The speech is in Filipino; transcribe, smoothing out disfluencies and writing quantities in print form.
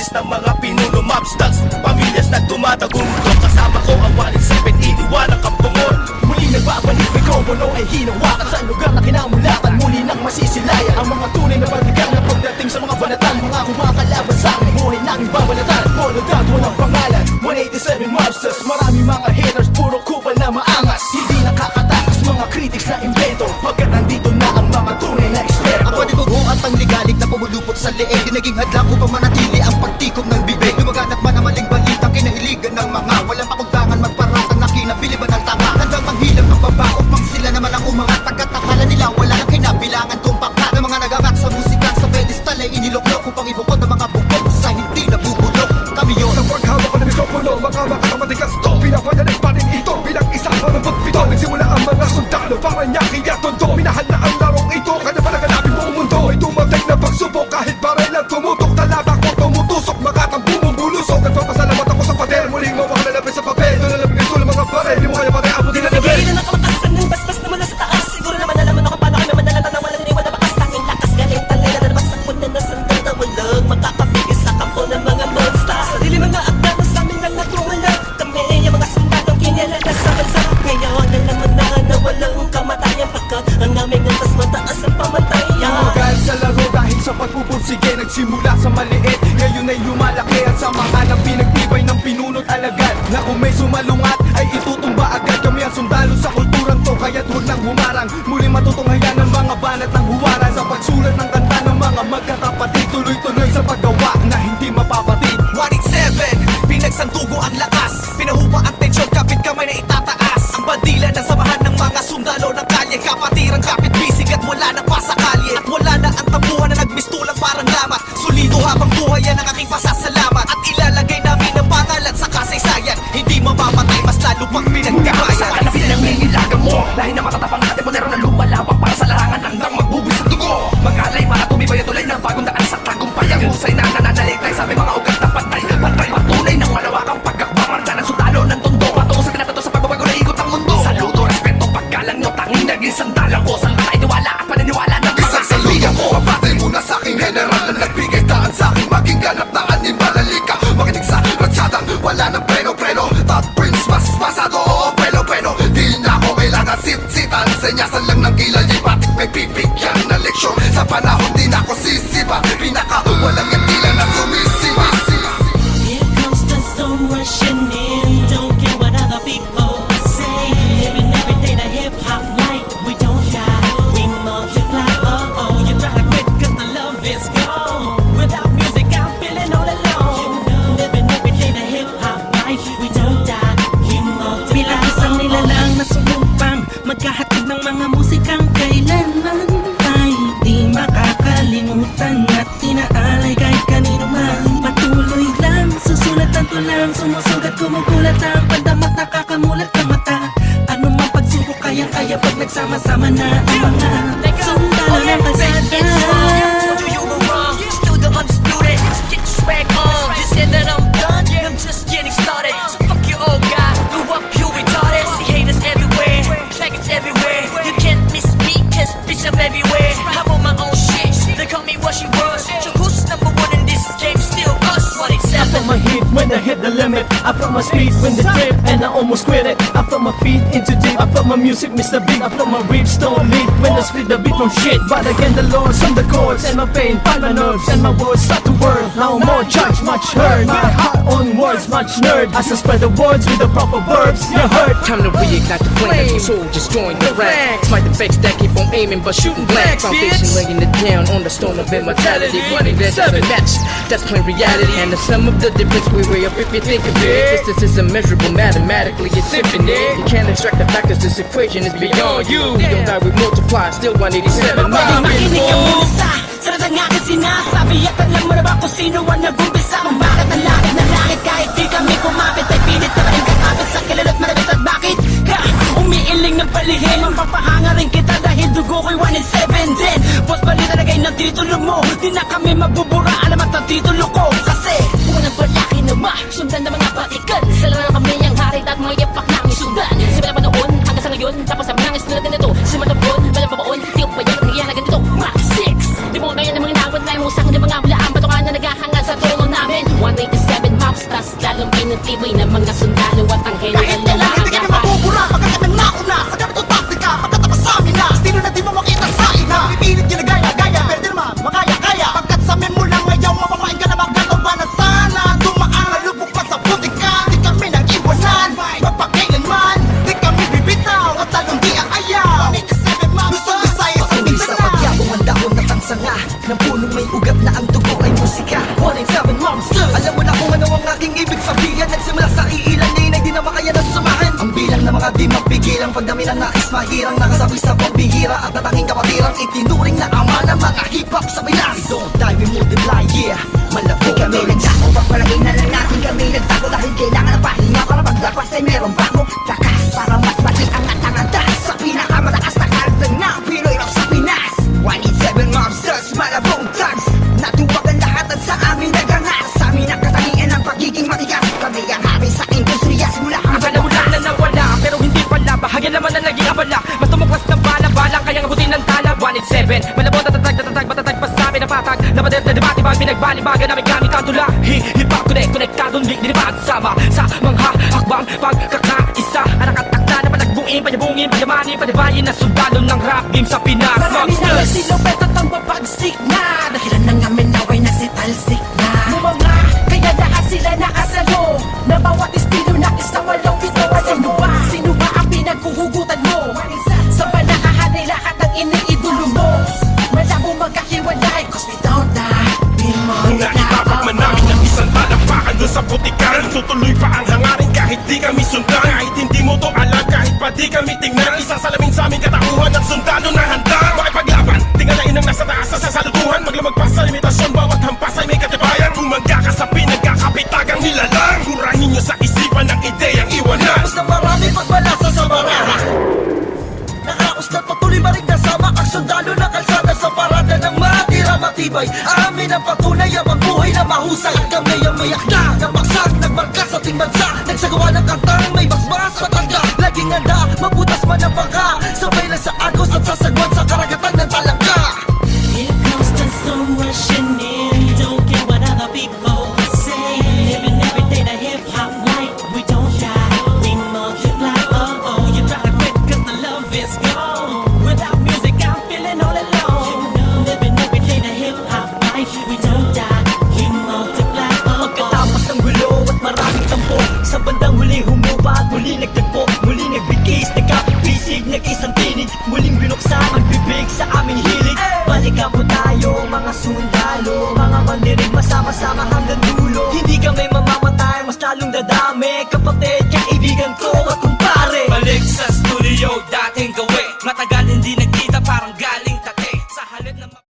basis ng mga pinuno, mobsters, pamilyas na tumatagundong. Kasama ko ang 187, iniwan ang kampungon. Muli nagbabalik, mikropono ay hinawakan sa lugar na kinamulatan. Muli nang masisilayan ang mga tunay na balikan na pagdating sa mga banatan. Mga kumakalaban sa aming buhay nang ibabalatan. Monodad, walang pangalan, 187 mobsters. Marami mga haters, puro kupal na maangas. Hindi nakakatakas mga critics na invento, pagkat nandito na ang mga tunay na eksperto. Ang panibugo at pangligalig na pumulupot sa leeg, di naging hadlang upang manatili ang pagtikom ng bibig. Lumaganap man ang maling balitang kinahiligan ng mga walang pakundangan magparatang na kinabiliban ng tanga. Handang manghilang ang baba upang sila naman ang umangat. Pagkatakala nila wala nang kinabilangan kung pangkat ng mga nagangat sa musika sa pedestal ay iniluklok upang ibukod ang mga bukod sa hindi nabubulok. Kami yun sa paghawak ko ng mikropono, mga matigas to. Pinapayanig pa rin ito bilang isa pa ng pagpito. Nagsimula ang mga sundalo para niya kaya tondo. Minahal na ang larong ito, kanya pa naganapin buong mundo. Ay dumating na pagsubok kahit baril ang tumutok. Talabak ko tumutusok, makatang bumubulusok. Nagpapasalamat ako sa pader, muling mawak na lapis sa papel. Doon na labing gusto ng mga baril, di mo kaya pare abutin na level. Nagigilan ng kalakasan ng basbas na mula sa taas. Siguro naman nalaman ako paano kami manalata na walang iniwan na bakas. Tanging lakas galing talay na nalabas ang punan na sandal na walang makakapigil sa kampo ng mga monsters. Sarili mga akda na sa amin lang natuwala. Kami yung mga sundalong kinala na sa bansa. Ngayon nalaman na walang kamatayan, pagkat ang aming antas mataas ang pamatayan. Magal sa laro dahil sa pagpupursige, nagsimula sa maliit, ngayon ay lumalaki at samahan ang pinagtibay ng pinunot alagad. Na kung may sumalungat ay itutumba agad. Kami ang sundalo sa kulturang to, kaya't huwag nang humarang. Muli matutunghayan ng mga banat ng huwaran. Sa pagsulat ng kanta ng mga magkakapatid, tuloy-tuloy sa paggawa na hindi mapapatid. 187, pinagsandugo ang lakas, pinahupa ang tensyon, kapit kamay na itataas. Ang bandila ng samahan ng mga sundalo ng kalye, kapatirang kapit bisig at wala na pa sa kalye. At wala na ang tambuhan na nagmistulang parang lamat. Solido habang buhay yan ang aking pasasalamat. At ilalagay namin ang pangalan sa kasaysayan, hindi mamamatay, mas lalo pang pinagkabayan. Sa kanapin ang nangilagan mo, lahi na matatapang natin, modero na lumalawak para sa larangan hanggang magbubuis sa dugo. Mag-alay para tumibay at tulay ng bagong daan sa tagumpay. Ang husay na nananalitay sa may mga ugat na pantay. Pantay patunay ng malawakang pagkakbang. Marta ng sundalo ng tondo, patungo sa tinapato sa pagbabago na ikot ang mundo. Saludo, respeto, paggalang nyo, tanging naging sandalang ko. Sa lakay, tiwala at paniniwala ng mga Isasaluyan ko, papatay muna sa aking general na nagbigay daan sa aking maging ganap na animalalika. Makinig sa ratsadang wala ng preno-preno. Top Prince, mas masado, oo, bueno-bueno. Di na ako kailangan sit-sitan, senyasan lang ng kilay. Batik may bibigyan na leksyon. Sa panahon di na ako sisipa, pinaka walang yung tila na sumisipa. Here comes the storm rushing in. Don't care what other people say. Living every day the hip-hop life. We don't die, we multiply. Oh, you gotta quit cause the love is gone. Without music I'm feeling all alone. Living every day the hip-hop life. We don't die, we multiply. Bilang isang nilalang na sumumpang magkahatid ng mga musikang kailanman ay di makakalimutan at inaalay kahit kanino man. Patuloy lang, susulat ang tulang, sumusugat, kumukulat ang pandamat, nakakamulat ng mata. Ano mang pagsubok, kayang-kaya pag nagsama-sama na ang mga sundalo ng kalsada. Do you go wrong? Still the undisputed. So get your swag on. Just said that I'm done. I'm just getting started. So fuck your old guy. Blew up, you retarded. See haters everywhere. Faggots everywhere. You can't miss me, cause bitch I'm everywhere. I'm on my own shit. They call me what she was. So who's number one in this game? Still us. I felt my heat when I hit the limit. I felt my speed when the trip and I almost quit it. I felt my feet into deep. I felt my music Mr. Beat. I felt my ribs don't lead when I split the beat from shit. But again the Lord's on the chords and my pain find my nerves and my words start to whirl. Now more judge, much heard. My heart on words, much nerd. As I spread the words with the proper verbs, you heard. Time to reignite the flame. Soldiers join the ranks. Smite the fakes that keep on aiming but shooting blanks. Foundation laying it down on the stone of immortality. Running that doesn't match. That's plain reality. And the sum of the difference we weigh up if you think of it. Distance is immeasurable mathematically. It's infinite. You can't extract the factors. This equation is beyond you. We don't die, we multiply. Still 187 Makinig ka muna sa sarada nga na sinasabi. At alam mo na ba kung sino ang nag-umpisa? Kung bakit ang langit ng langit kahit di kami kumapit ay pilit na rin kakapit sa kilala't marabit. At bakit ka umiiling ng palihim? Ang papahanga rin kita dahil dugo ko'y 187 din. Boss balita na kayo ng titulo mo. Di na kami mabubura, alamat ang titulo ko. Kasi Unang balaki na sundan ng mga batikan. Sila na kami ang harit at mga yapak namin sundan. Simula pa noon hanggang sa ngayon. Tapos ang mga istulat na ito. Simatapon, walang pabaon. Di ko pa yan, nangyayang na ganito. Mark 6. Di mo kaya ng mga inawat na yung usang ng mga bulaan. Patukan na naghahangad sa trono namin. ng punong may ugat na ang dugo ay musika 187 Monsters. Alam mo na kung ano ang aking ibig sabihin. Nagsimula sa iilan na di na makaya na samahin. Ang bilang na mga di mapigilang pagdami na nais mahirang nakasabi sa pagbihira at natanging kapatirang itinuring na ama ng mga hip-hop sa Pinas. We don't die, we multiply, yeah. Malabo Kami nagtago, pagpalagay na lang natin kami nagtago. Dahil kailangan ng pahinga para paglapas ay merong bagong lakas. Para mas mati ang atangadas sa pinakamatakas na karagdag ng Pinoy rap sa Pinas. 187 Monsters, malabong tags. Natuwag ang lahat at sa amin nagangas. Sa amin ang katangian ng pagiging matigas. Kami ang hari sa industriya simula ang Akala mo lang na nawala, pero hindi pala. Bahagya naman na naging abala. Mas tumuklas ng bala-balang, kayang abutin ng tala. 187, malabon, tatatag, matatag pa sa amin ang patag. Napadet na debate, bang pinagbalibagan namin gamit ang tula. Hip-hop, konektadong dinibad sama sa mga hakbang pagkakaisa. Anak at takta na panagbuin, panyabungin, panyamanin, panibayin na sundalo ng rap game sa Pinas. Marami na Monsters! silupet at ang babagsik na dahilan ng amin naway nagsitalsik na Mga kaya lahat sila nakasalo na bawat estilo na isang walaw ito. Sino ba ang pinaghuhugutan mo? Sa panakahan ay lahat ng iniidolo mo. Malabo magkahiwalay cause we don't die. We Naitapag man namin ang isang talampakan doon sa putikan. Tutuloy pa ang hangarin kahit di kami sundan. Kahit hindi mo to alam, kahit pa di kami tingnan. Isasalamin sa aming katauhan ng sundalo na handa makipaglaban. Tingalain ang nasa taas sa sasaluduhan. Maglamag pa sa limitasyon, bawat hampas ay may katibayan. Kung magkakasapi, nagkakapitagang nilalang. Kurahin nyo sa isipan ng ideyang iwanan. Tapos na marami pagbalasa sa baraha. Nakaos na patuloy maring kasama ang sundalo na kalsada sa parada ng matira matibay. Amin ang patunay ang magbuhay na mahusay. Kami ang mayak na nagmaksak, nagmarka sa ating bansa. Nagsagawa ng kantang may basbas matanda. Laging handa, mabutas man ang bangka. Sabay lang sa ako